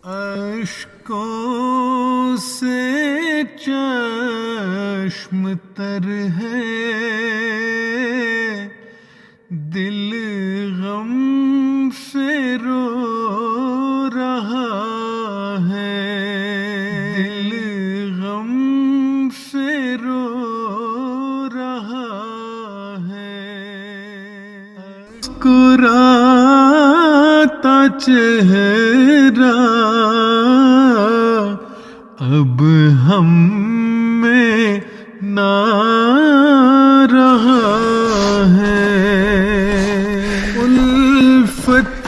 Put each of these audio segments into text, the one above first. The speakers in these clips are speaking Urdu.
اشکوں سے چشم تر ہے، دل غم سے رو رہا ہے، دل غم سے رو رہا ہے، مسکراتا چہرہ اب ہم میں نہ رہا ہے، الفت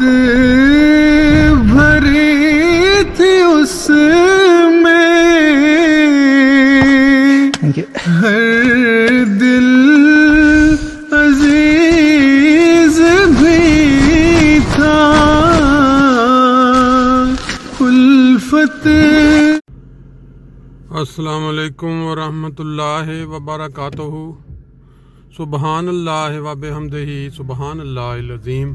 بھری تھی اس میں، ہر دل عزیز بھی تھا، الفت۔ السلام علیکم ورحمۃ اللہ وبرکاتہ۔ سبحان اللہ وبحمدہ سبحان اللہ العظیم۔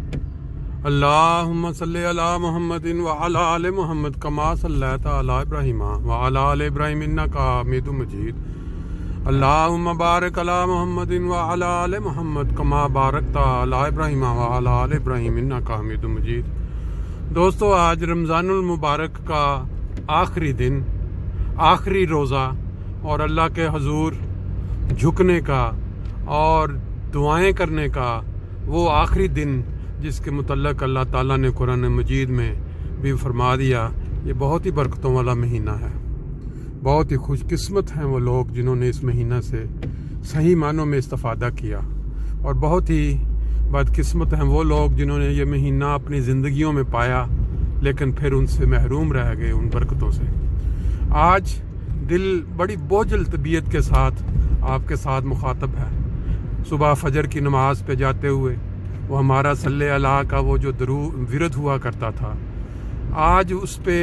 اللہم صلی علی محمد وعلی آل محمد کما صلیت علی ابراہیم وعلی آل ابراہیم انکا حمید مجید۔ اللہم بارک علی محمد وعلی آل محمد کما بارکت علی ابراہیم وعلی آل ابراہیم انکا حمید مجید۔ دوستو، آج رمضان المبارک کا آخری دن، آخری روزہ اور اللہ کے حضور جھکنے کا اور دعائیں کرنے کا وہ آخری دن جس کے متعلق اللہ تعالیٰ نے قرآن مجید میں بھی فرما دیا، یہ بہت ہی برکتوں والا مہینہ ہے۔ بہت ہی خوش قسمت ہیں وہ لوگ جنہوں نے اس مہینہ سے صحیح معنوں میں استفادہ کیا، اور بہت ہی بدقسمت ہیں وہ لوگ جنہوں نے یہ مہینہ اپنی زندگیوں میں پایا لیکن پھر ان سے محروم رہ گئے ان برکتوں سے۔ آج دل بڑی بوجھل طبیعت کے ساتھ آپ کے ساتھ مخاطب ہے۔ صبح فجر کی نماز پہ جاتے ہوئے وہ ہمارا صلی اللہ کا وہ جو ورد ہوا کرتا تھا، آج اس پہ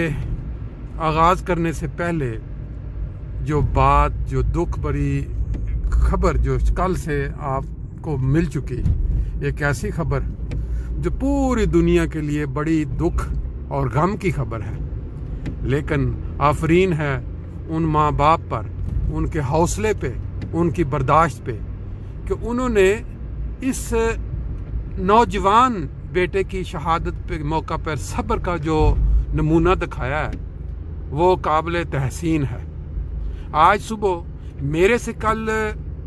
آغاز کرنے سے پہلے جو بات، جو دکھ بری خبر جو کل سے آپ کو مل چکی، ایک ایسی خبر جو پوری دنیا کے لیے بڑی دکھ اور غم کی خبر ہے، لیکن آفرین ہے ان ماں باپ پر، ان کے حوصلے پہ، ان کی برداشت پہ کہ انہوں نے اس نوجوان بیٹے کی شہادت پہ موقع پر صبر کا جو نمونہ دکھایا ہے وہ قابل تحسین ہے۔ آج صبح میرے سے کل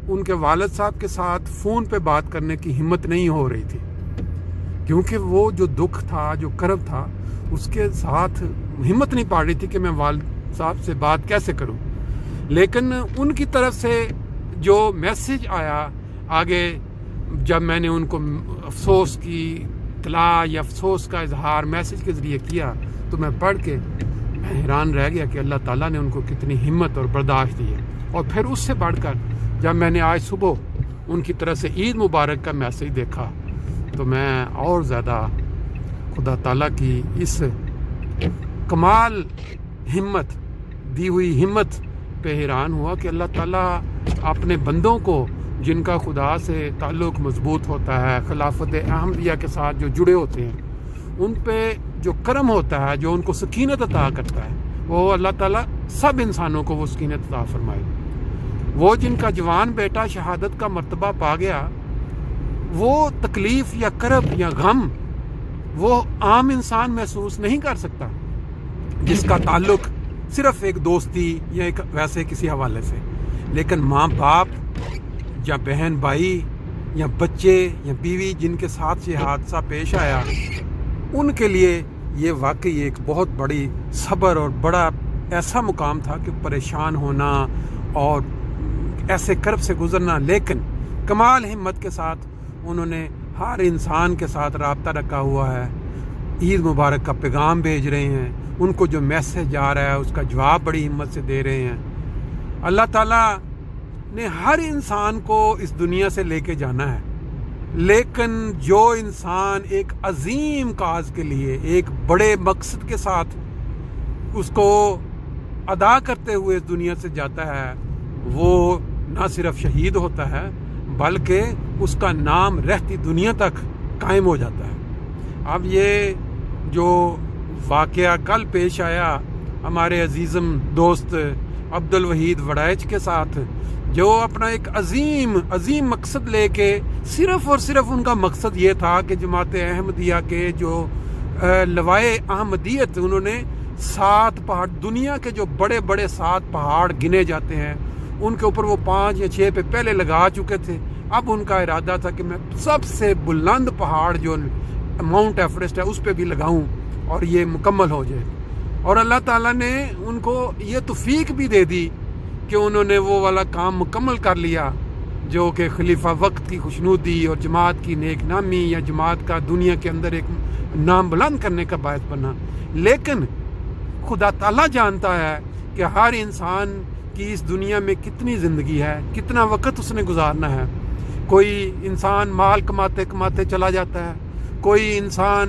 ان کے والد صاحب کے ساتھ فون پہ بات کرنے کی ہمت نہیں ہو رہی تھی، کیونکہ وہ جو دکھ تھا، جو کرب تھا، اس کے ساتھ ہمت نہیں پا رہی تھی کہ میں والد صاحب سے بات کیسے کروں۔ لیکن ان کی طرف سے جو میسج آیا آگے، جب میں نے ان کو افسوس کی اطلاع یا افسوس کا اظہار میسج کے ذریعے کیا، تو میں پڑھ کے میں حیران رہ گیا کہ اللہ تعالیٰ نے ان کو کتنی ہمت اور برداشت دی ہے۔ اور پھر اس سے بڑھ کر جب میں نے آج صبح ان کی طرف سے عید مبارک کا میسج دیکھا تو میں اور زیادہ خدا تعالیٰ کی اس کمال ہمت دی ہوئی ہمت پہ حیران ہوا کہ اللہ تعالیٰ اپنے بندوں کو جن کا خدا سے تعلق مضبوط ہوتا ہے، خلافت احمدیہ کے ساتھ جو جڑے ہوتے ہیں، ان پہ جو کرم ہوتا ہے، جو ان کو سکینت عطا کرتا ہے، وہ اللہ تعالیٰ سب انسانوں کو وہ سکینت عطا فرمائے۔ وہ جن کا جوان بیٹا شہادت کا مرتبہ پا گیا، وہ تکلیف یا کرب یا غم وہ عام انسان محسوس نہیں کر سکتا جس کا تعلق صرف ایک دوستی یا ایک ویسے کسی حوالے سے، لیکن ماں باپ یا بہن بھائی یا بچے یا بیوی جن کے ساتھ یہ حادثہ پیش آیا، ان کے لیے یہ واقعی ایک بہت بڑی صبر اور بڑا ایسا مقام تھا کہ پریشان ہونا اور ایسے کرب سے گزرنا، لیکن کمال ہمت کے ساتھ انہوں نے ہر انسان کے ساتھ رابطہ رکھا ہوا ہے، عید مبارک کا پیغام بھیج رہے ہیں، ان کو جو میسج آ رہا ہے اس کا جواب بڑی ہمت سے دے رہے ہیں۔ اللہ تعالیٰ نے ہر انسان کو اس دنیا سے لے کے جانا ہے، لیکن جو انسان ایک عظیم کاز کے لیے، ایک بڑے مقصد کے ساتھ اس کو ادا کرتے ہوئے اس دنیا سے جاتا ہے، وہ نہ صرف شہید ہوتا ہے بلکہ اس کا نام رہتی دنیا تک قائم ہو جاتا ہے۔ اب یہ جو واقعہ کل پیش آیا ہمارے عزیزم دوست عبدالوحید وڑائچ کے ساتھ، جو اپنا ایک عظیم مقصد لے کے صرف اور صرف ان کا مقصد یہ تھا کہ جماعت احمدیہ کے جو لوائے احمدیت، انہوں نے 7 پہاڑ، دنیا کے جو بڑے بڑے 7 پہاڑ گنے جاتے ہیں ان کے اوپر وہ 5 یا 6 پہ پہلے لگا چکے تھے۔ اب ان کا ارادہ تھا کہ میں سب سے بلند پہاڑ جو ماؤنٹ ایوریسٹ ہے اس پہ بھی لگاؤں اور یہ مکمل ہو جائے، اور اللہ تعالیٰ نے ان کو یہ توفیق بھی دے دی کہ انہوں نے وہ والا کام مکمل کر لیا جو کہ خلیفہ وقت کی خوشنودی اور جماعت کی نیک نامی یا جماعت کا دنیا کے اندر ایک نام بلند کرنے کا باعث بنا۔ لیکن خدا تعالیٰ جانتا ہے کہ ہر انسان کی اس دنیا میں کتنی زندگی ہے، کتنا وقت اس نے گزارنا ہے۔ کوئی انسان مال کماتے کماتے چلا جاتا ہے، کوئی انسان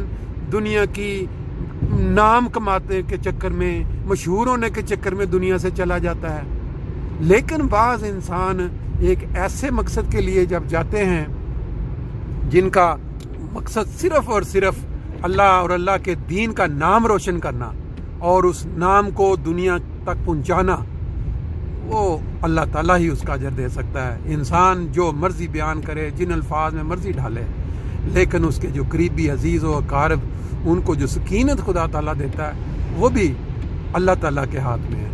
دنیا کی نام کماتے کے چکر میں، مشہور ہونے کے چکر میں دنیا سے چلا جاتا ہے۔ لیکن بعض انسان ایک ایسے مقصد کے لیے جب جاتے ہیں جن کا مقصد صرف اور صرف اللہ اور اللہ کے دین کا نام روشن کرنا اور اس نام کو دنیا تک پہنچانا، وہ اللہ تعالیٰ ہی اس کا اجر دے سکتا ہے۔ انسان جو مرضی بیان کرے، جن الفاظ میں مرضی ڈھالے، لیکن اس کے جو قریبی عزیز و اقارب، ان کو جو سکینت خدا تعالیٰ دیتا ہے وہ بھی اللہ تعالیٰ کے ہاتھ میں ہے۔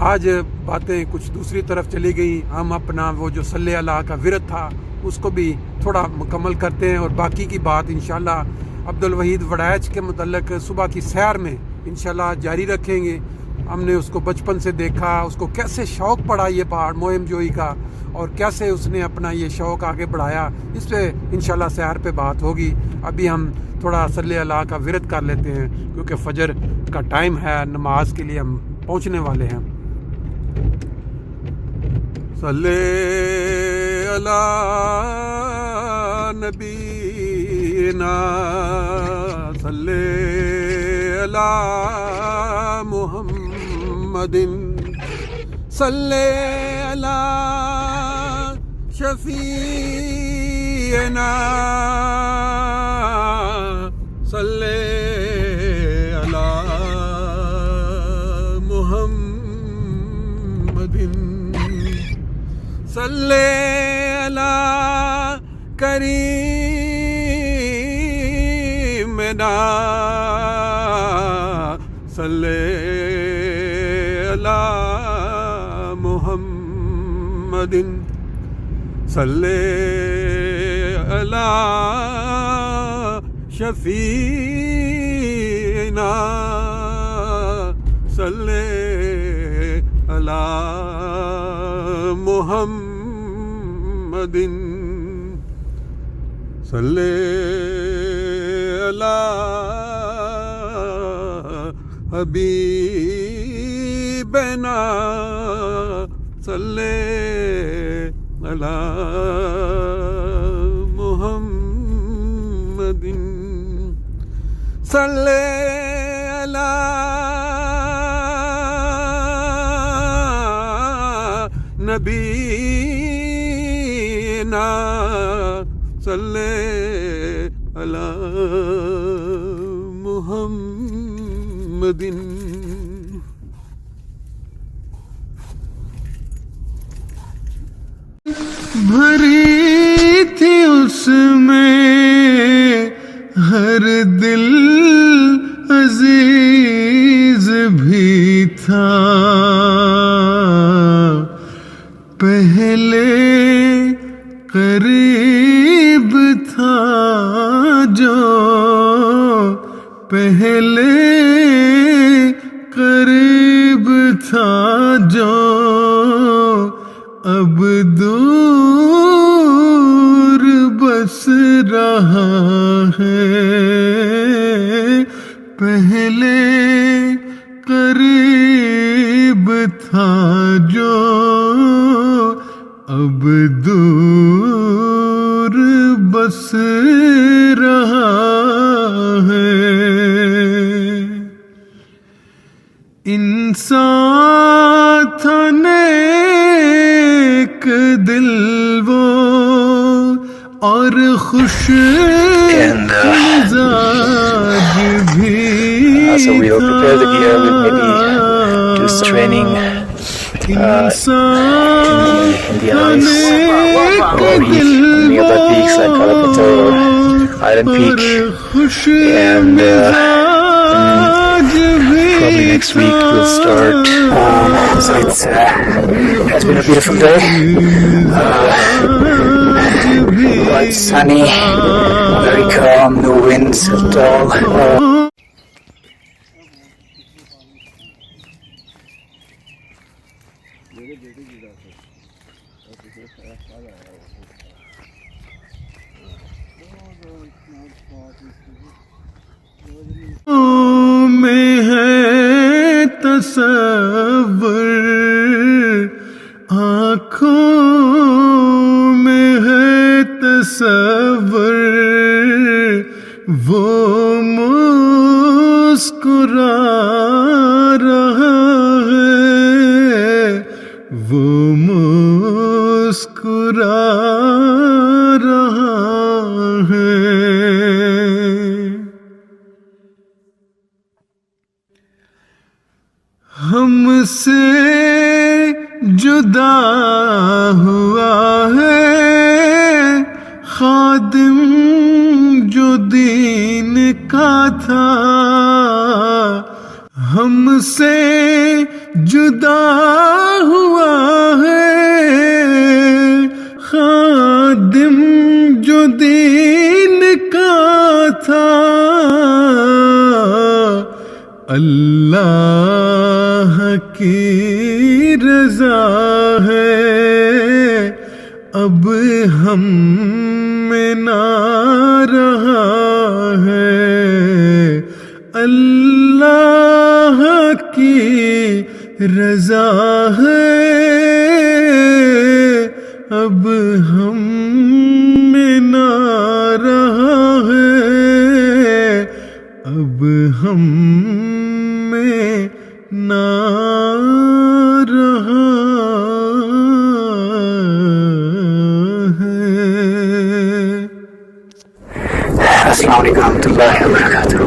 آج باتیں کچھ دوسری طرف چلی گئی، ہم اپنا وہ جو صلی اللہ کا ورد تھا اس کو بھی تھوڑا مکمل کرتے ہیں، اور باقی کی بات انشاءاللہ عبدالوحید وڑائچ کے متعلق صبح کی سیر میں انشاءاللہ جاری رکھیں گے۔ ہم نے اس کو بچپن سے دیکھا، اس کو کیسے شوق پڑا یہ پہاڑ مہم جوئی کا، اور کیسے اس نے اپنا یہ شوق آگے بڑھایا، اس پہ انشاءاللہ سیر پہ بات ہوگی۔ ابھی ہم تھوڑا صلی اللہ کا ورد کر لیتے ہیں کیونکہ فجر کا ٹائم ہے، نماز کے لیے ہم پہنچنے والے ہیں۔ صلی علی نبینا صلی علی محمد صلی علی شفیعنا صلی علی محمد صلی علی کریمنا صلی علی محمد صلی علی شفیعنا صلی علی محمد صلی علی حبیبنا صلی علی محمد صلی علی نبینا صلی علی محمد۔ بھری تھی اس میں ہر دل عزیز بھی تھا، پہلے قریب تھا جو، پہلے قریب تھا جو، اب دور بس رہا ہے، پہلے قریب تھا جو، اب دور بس رہا ہے۔ انسان تھا نیک دل وہ اور خوش مزاج So we'll prepare the gear. We'll maybe do some training in the ice, or heat on nearby peaks like Kalapatar or Iron Peak, and probably next week we'll start. So it's been a beautiful day, quite sunny, very calm, no winds at all. میں ہے تصور آنکھوں میں ہے تصور وہ مسکرا رہا ہے وہ مسکرا رہا ہے ہم سے جدا ہوا ہے خادم جو دین کا تھا ہم سے جدا ہوا ہے خادم جو دین کا تھا اللہ کی رضا ہے اب ہم میں نہ رہا ہے اللہ کی رضا ہے اب ہم میں نہ رہا ہے اب ہم میں نہ رہا ہے. السلام علیکم ورحمۃ اللہ وبرکاتہ.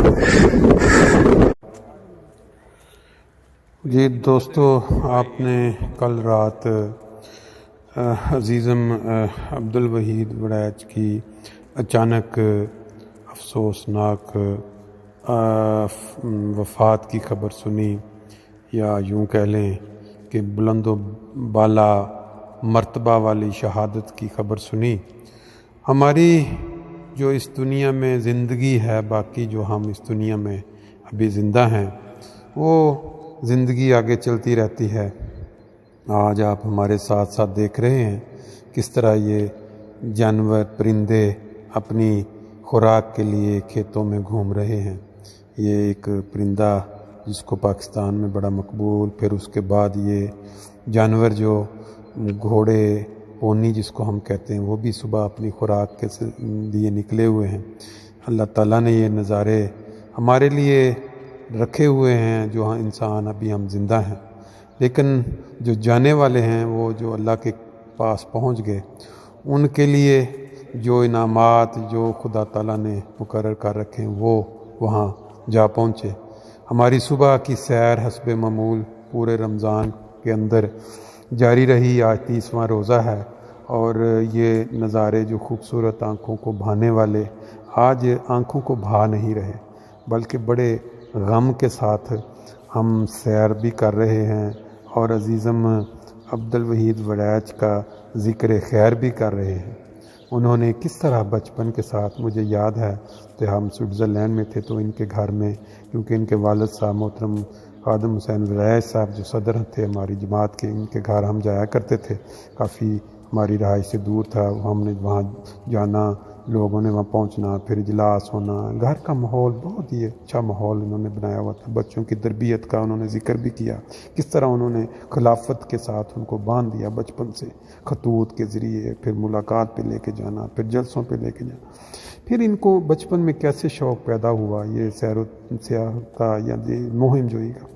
جی دوستو، آپ نے کل رات عزیزم عبدالوحید وڑیچ کی اچانک افسوسناک وفات کی خبر سنی، یا یوں کہہ لیں کہ بلند و بالا مرتبہ والی شہادت کی خبر سنی. ہماری جو اس دنیا میں زندگی ہے، باقی جو ہم اس دنیا میں ابھی زندہ ہیں، وہ زندگی آگے چلتی رہتی ہے. آج آپ ہمارے ساتھ ساتھ دیکھ رہے ہیں کس طرح یہ جانور پرندے اپنی خوراک کے لیے کھیتوں میں گھوم رہے ہیں. یہ ایک پرندہ جس کو پاکستان میں بڑا مقبول، پھر اس کے بعد یہ جانور جو گھوڑے پونی جس کو ہم کہتے ہیں، وہ بھی صبح اپنی خوراک کے لیے نکلے ہوئے ہیں. اللہ تعالیٰ نے یہ نظارے ہمارے لیے رکھے ہوئے ہیں جو انسان ابھی ہم زندہ ہیں، لیکن جو جانے والے ہیں، وہ جو اللہ کے پاس پہنچ گئے، ان کے لیے جو انعامات جو خدا تعالیٰ نے مقرر کر رکھے ہیں وہ وہاں جا پہنچے. ہماری صبح کی سیر حسب معمول پورے رمضان کے اندر جاری رہی. آج 30واں روزہ ہے اور یہ نظارے جو خوبصورت آنکھوں کو بھانے والے آج آنکھوں کو بھا نہیں رہے، بلکہ بڑے غم کے ساتھ ہم سیر بھی کر رہے ہیں اور عزیزم عبدالوحید وڑیچ کا ذکر خیر بھی کر رہے ہیں. انہوں نے کس طرح بچپن کے ساتھ، مجھے یاد ہے کہ ہم سوئٹزرلینڈ میں تھے تو ان کے گھر میں، کیونکہ ان کے والد صاحب محترم خادم حسین وڑیچ صاحب جو صدر تھے ہماری جماعت کے، ان کے گھر ہم جایا کرتے تھے. کافی ہماری رہائش سے دور تھا، ہم نے وہاں جانا، لوگوں نے وہاں پہنچنا، پھر اجلاس ہونا. گھر کا ماحول بہت ہی اچھا ماحول انہوں نے بنایا ہوا تھا. بچوں کی تربیت کا انہوں نے ذکر بھی کیا، کس طرح انہوں نے خلافت کے ساتھ ان کو باندھ دیا بچپن سے، خطوط کے ذریعے، پھر ملاقات پہ لے کے جانا، پھر جلسوں پہ لے کے جانا. پھر ان کو بچپن میں کیسے شوق پیدا ہوا یہ سیر و سیاحت کا یا یہ مہم جوئی کا.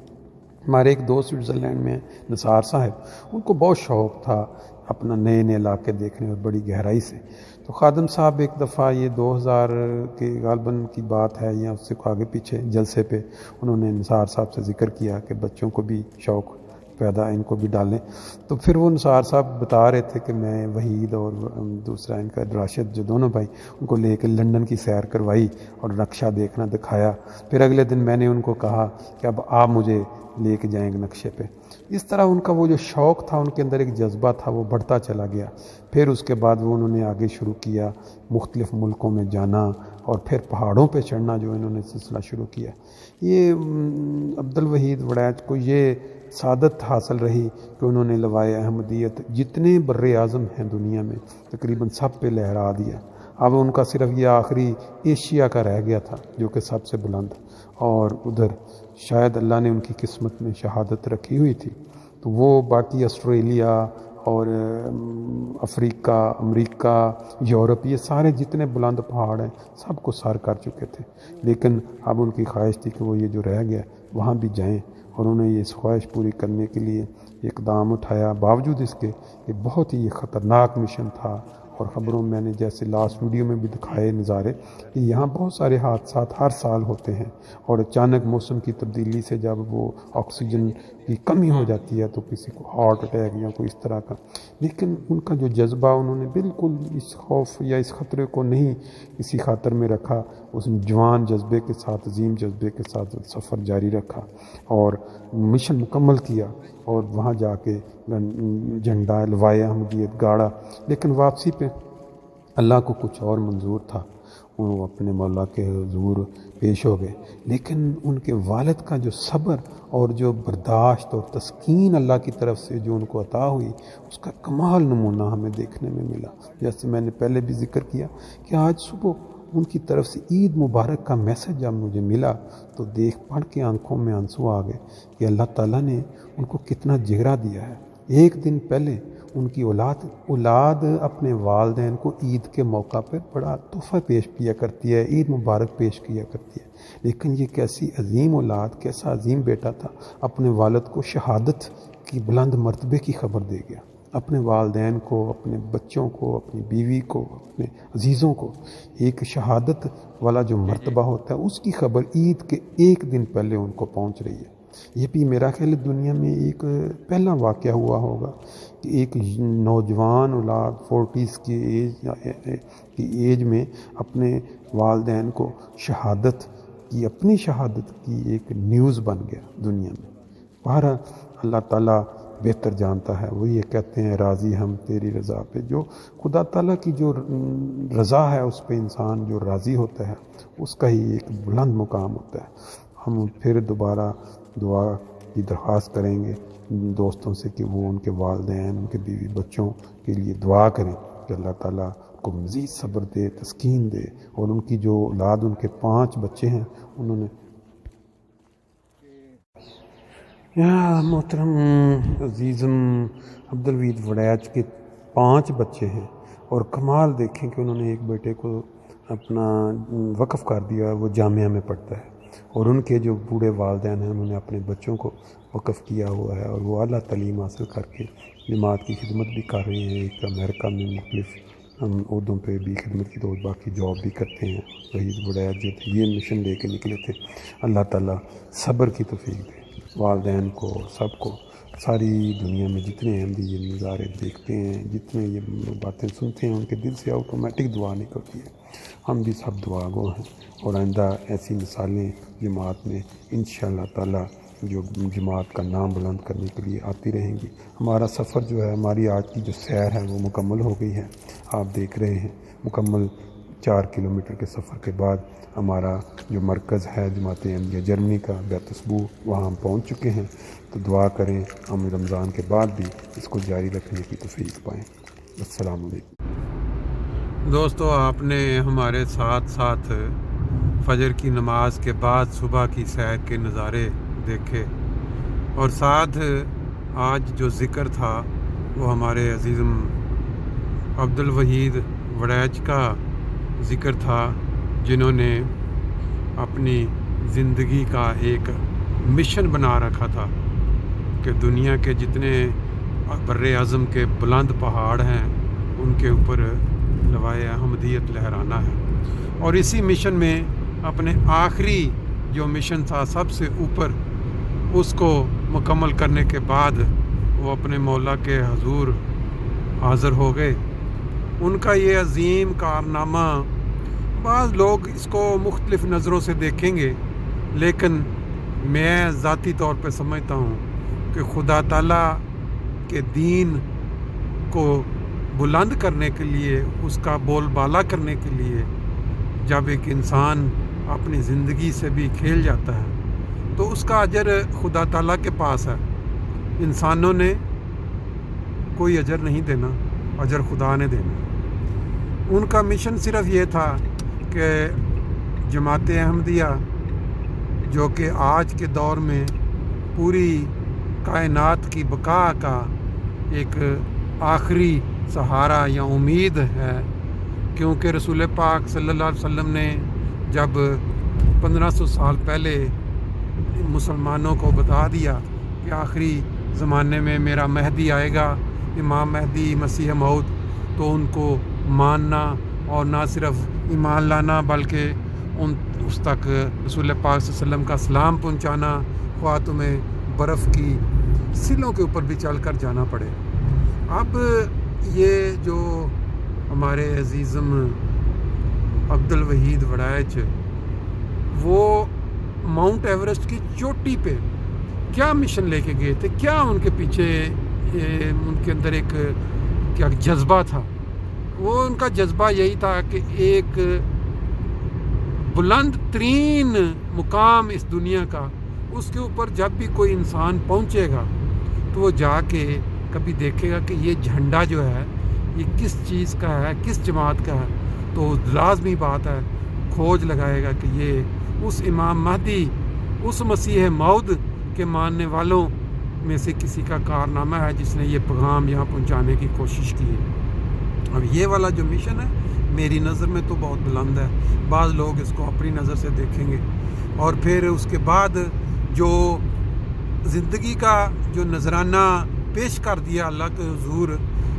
ہمارے ایک دوست سوئٹزرلینڈ میں نثار صاحب، ان کو بہت شوق تھا اپنا نئے نئے علاقے دیکھنے اور بڑی گہرائی سے. تو خادم صاحب ایک دفعہ یہ 2000 کے غالباً کی بات ہے یا اس سے آگے پیچھے جلسے پہ انہوں نے نثار صاحب سے ذکر کیا کہ بچوں کو بھی شوق پیدا ان کو بھی ڈالیں. تو پھر وہ نثار صاحب بتا رہے تھے کہ میں وحید اور دوسرا ان کا راشد جو دونوں بھائی ان کو لے کے لنڈن کی سیر کروائی اور نقشہ دیکھنا دکھایا. پھر اگلے دن میں نے ان کو کہا کہ اب آپ مجھے لے کے جائیں گے نقشے پہ. اس طرح ان کا وہ جو شوق تھا ان کے اندر ایک جذبہ تھا وہ بڑھتا چلا گیا. پھر اس کے بعد وہ انہوں نے آگے شروع کیا مختلف ملکوں میں جانا اور پھر پہاڑوں پہ چڑھنا جو انہوں نے سلسلہ شروع کیا. یہ عبدالوحید وڑیچ کو یہ سعادت حاصل رہی کہ انہوں نے لوائے احمدیت جتنے بر اعظم ہیں دنیا میں تقریباً سب پہ لہرا دیا. اب ان کا صرف یہ آخری ایشیا کا رہ گیا تھا جو کہ سب سے بلند، اور ادھر شاید اللہ نے ان کی قسمت میں شہادت رکھی ہوئی تھی. تو وہ باقی آسٹریلیا اور افریقہ، امریکہ، یورپ، یہ سارے جتنے بلند پہاڑ ہیں سب کو سر کر چکے تھے. لیکن اب ان کی خواہش تھی کہ وہ یہ جو رہ گیا وہاں بھی جائیں، اور انہوں نے یہ خواہش پوری کرنے کے لیے اقدام اٹھایا. باوجود اس کے یہ بہت ہی خطرناک مشن تھا، اور خبروں میں نے جیسے لاسٹ ویڈیو میں بھی دکھائے نظارے کہ یہاں بہت سارے حادثات ہر سال ہوتے ہیں، اور اچانک موسم کی تبدیلی سے جب وہ آکسیجن کی کمی ہو جاتی ہے تو کسی کو ہارٹ اٹیک یا کوئی اس طرح کا. لیکن ان کا جو جذبہ انہوں نے بالکل اس خوف یا اس خطرے کو نہیں کسی خاطر میں رکھا. اس جوان جذبے کے ساتھ، عظیم جذبے کے ساتھ سفر جاری رکھا اور مشن مکمل کیا، اور وہاں جا کے جھنڈا لوائے احمدیت گاڑا. لیکن واپسی پہ اللہ کو کچھ اور منظور تھا، وہ اپنے مولا کے حضور پیش ہو گئے. لیکن ان کے والد کا جو صبر اور جو برداشت اور تسکین اللہ کی طرف سے جو ان کو عطا ہوئی، اس کا کمال نمونہ ہمیں دیکھنے میں ملا. جیسے میں نے پہلے بھی ذکر کیا کہ آج صبح ان کی طرف سے عید مبارک کا میسج جب مجھے ملا تو دیکھ پڑھ کے آنکھوں میں آنسو آ گئے کہ اللہ تعالیٰ نے ان کو کتنا جگرا دیا ہے. ایک دن پہلے ان کی اولاد اپنے والدین کو عید کے موقع پر بڑا تحفہ پیش کیا کرتی ہے، عید مبارک پیش کیا کرتی ہے. لیکن یہ کیسی عظیم اولاد، کیسا عظیم بیٹا تھا، اپنے والد کو شہادت کی بلند مرتبے کی خبر دے گیا. اپنے والدین کو، اپنے بچوں کو، اپنی بیوی کو، اپنے عزیزوں کو ایک شہادت والا جو مرتبہ ہوتا ہے اس کی خبر عید کے ایک دن پہلے ان کو پہنچ رہی ہے. یہ بھی میرا خیال ہے دنیا میں ایک پہلا واقعہ ہوا ہوگا کہ ایک نوجوان اولاد 40s کی ایج میں اپنے والدین کو شہادت کی، اپنی شہادت کی ایک نیوز بن گیا دنیا میں. بہرحال اللہ تعالیٰ بہتر جانتا ہے. وہ یہ کہتے ہیں راضی ہم تیری رضا پہ. جو خدا تعالیٰ کی جو رضا ہے اس پہ انسان جو راضی ہوتا ہے اس کا ہی ایک بلند مقام ہوتا ہے. ہم پھر دوبارہ دعا کی درخواست کریں گے دوستوں سے کہ وہ ان کے والدین، ان کے بیوی بچوں کے لیے دعا کریں کہ اللہ تعالیٰ کو مزید صبر دے، تسکین دے. اور ان کی جو اولاد، ان کے 5 بچے ہیں، انہوں نے یا محترم عزیزم عبدالوحید وڑیچ کے 5 بچے ہیں، اور کمال دیکھیں کہ انہوں نے ایک بیٹے کو اپنا وقف کر دیا، وہ جامعہ میں پڑھتا ہے، اور ان کے جو بوڑھے والدین ہیں انہوں نے اپنے بچوں کو وقف کیا ہوا ہے، اور وہ اعلیٰ تعلیم حاصل کر کے جماعت کی خدمت بھی کر رہے ہیں. ایک امریکہ میں مختلف عہدوں پہ بھی خدمت کی، تو باقی جاب بھی کرتے ہیں. وحید وڑیچ جو تھے یہ مشن لے کے نکلے تھے. اللہ تعالیٰ صبر کی توفیق دے والدین کو، سب کو. ساری دنیا میں جتنے احمدی یہ نظارے دیکھتے ہیں، جتنے یہ باتیں سنتے ہیں، ان کے دل سے آٹومیٹک دعا نکلتی ہے. ہم بھی سب دعا گو ہیں، اور آئندہ ایسی مثالیں جماعت میں انشاءاللہ تعالیٰ جو جماعت کا نام بلند کرنے کے لیے آتی رہیں گی. ہمارا سفر جو ہے، ہماری آج کی جو سیر ہے وہ مکمل ہو گئی ہے. آپ دیکھ رہے ہیں مکمل 4 کلومیٹر کے سفر کے بعد ہمارا جو مرکز ہے جماعت احمدیہ جرمنی کا بیت اسبوع، وہاں ہم پہنچ چکے ہیں. تو دعا کریں ہم رمضان کے بعد بھی اس کو جاری رکھنے کی توفیق پائیں. السلام علیکم. دوستو، آپ نے ہمارے ساتھ ساتھ فجر کی نماز کے بعد صبح کی سیر کے نظارے دیکھے، اور ساتھ آج جو ذکر تھا وہ ہمارے عزیزم عبدالوحید وڑیچ کا ذکر تھا، جنہوں نے اپنی زندگی کا ایک مشن بنا رکھا تھا کہ دنیا کے جتنے بر اعظم کے بلند پہاڑ ہیں ان کے اوپر لوائے احمدیت لہرانا ہے، اور اسی مشن میں اپنے آخری جو مشن تھا سب سے اوپر، اس کو مکمل کرنے کے بعد وہ اپنے مولا کے حضور حاضر ہو گئے۔ ان کا یہ عظیم کارنامہ، بعض لوگ اس کو مختلف نظروں سے دیکھیں گے، لیکن میں ذاتی طور پہ سمجھتا ہوں کہ خدا تعالیٰ کے دین کو بلند کرنے کے لیے، اس کا بول بالا کرنے کے لیے، جب ایک انسان اپنی زندگی سے بھی کھیل جاتا ہے تو اس کا اجر خدا تعالیٰ کے پاس ہے۔ انسانوں نے کوئی اجر نہیں دینا، اجر خدا نے دینا۔ ان کا مشن صرف یہ تھا کہ جماعت احمدیہ، جو کہ آج کے دور میں پوری کائنات کی بقا کا ایک آخری سہارا یا امید ہے، کیونکہ رسول پاک صلی اللہ علیہ وسلم نے جب 1500 سال پہلے مسلمانوں کو بتا دیا کہ آخری زمانے میں میرا مہدی آئے گا، امام مہدی مسیح موعود، تو ان کو ماننا اور نہ صرف ایمان لانا بلکہ اس تک رسول پاک صلی اللہ علیہ وسلم کا سلام پہنچانا، خواہ تمہیں برف کی سلوں کے اوپر بھی چل کر جانا پڑے۔ اب یہ جو ہمارے عزیزم عبد الوحید وڑائچ، وہ ماؤنٹ ایورسٹ کی چوٹی پہ کیا مشن لے کے گئے تھے، کیا ان کے پیچھے ان کے اندر ایک کیا جذبہ تھا؟ وہ ان کا جذبہ یہی تھا کہ ایک بلند ترین مقام اس دنیا کا، اس کے اوپر جب بھی کوئی انسان پہنچے گا تو وہ جا کے کبھی دیکھے گا کہ یہ جھنڈا جو ہے یہ کس چیز کا ہے، کس جماعت کا ہے، تو لازمی بات ہے کھوج لگائے گا کہ یہ اس امام مہدی، اس مسیح موعود کے ماننے والوں میں سے کسی کا کارنامہ ہے جس نے یہ پیغام یہاں پہنچانے کی کوشش کی ہے۔ اب یہ والا جو مشن ہے میری نظر میں تو بہت بلند ہے، بعض لوگ اس کو اپنی نظر سے دیکھیں گے، اور پھر اس کے بعد جو زندگی کا جو نذرانہ پیش کر دیا اللہ کے حضور،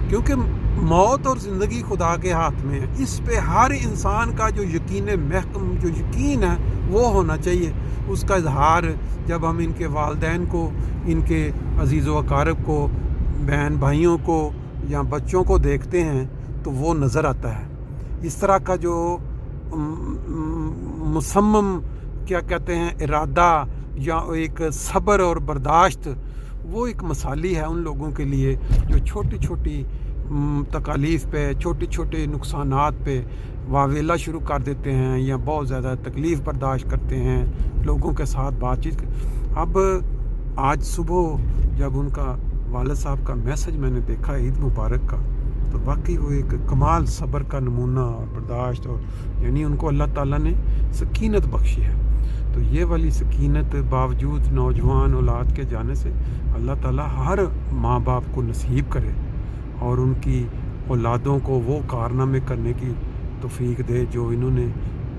کیونکہ موت اور زندگی خدا کے ہاتھ میں ہے، اس پہ ہر انسان کا جو یقین محکم، جو یقین ہے وہ ہونا چاہیے۔ اس کا اظہار جب ہم ان کے والدین کو، ان کے عزیز و اقارب کو، بہن بھائیوں کو یا بچوں کو دیکھتے ہیں تو وہ نظر آتا ہے۔ اس طرح کا جو مصمم کیا کہتے ہیں ارادہ یا ایک صبر اور برداشت، وہ ایک مثالی ہے ان لوگوں کے لیے جو چھوٹی چھوٹی تکالیف پہ، چھوٹے چھوٹے نقصانات پہ واویلا شروع کر دیتے ہیں یا بہت زیادہ تکلیف برداشت کرتے ہیں لوگوں کے ساتھ بات چیت۔ اب آج صبح جب ان کا والد صاحب کا میسج میں نے دیکھا عید مبارک کا، تو واقعی وہ ایک کمال صبر کا نمونہ اور برداشت، اور یعنی ان کو اللہ تعالیٰ نے سکینت بخشی ہے۔ تو یہ والی سکینت باوجود نوجوان اولاد کے جانے سے اللہ تعالیٰ ہر ماں باپ کو نصیب کرے اور ان کی اولادوں کو وہ کارنامے کرنے کی توفیق دے جو انہوں نے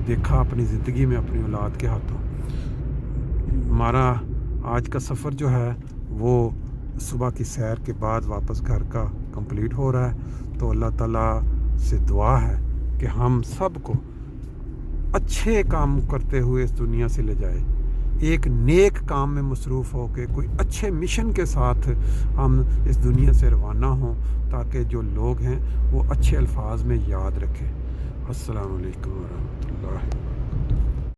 دیکھا اپنی زندگی میں اپنی اولاد کے ہاتھوں۔ ہمارا آج کا سفر جو ہے وہ صبح کی سیر کے بعد واپس گھر کا کمپلیٹ ہو رہا ہے، تو اللہ تعالیٰ سے دعا ہے کہ ہم سب کو اچھے کام کرتے ہوئے اس دنیا سے لے جائے، ایک نیک کام میں مصروف ہو کے کوئی اچھے مشن کے ساتھ ہم اس دنیا سے روانہ ہوں، تاکہ جو لوگ ہیں وہ اچھے الفاظ میں یاد رکھیں۔ السلام علیکم ورحمۃ اللہ۔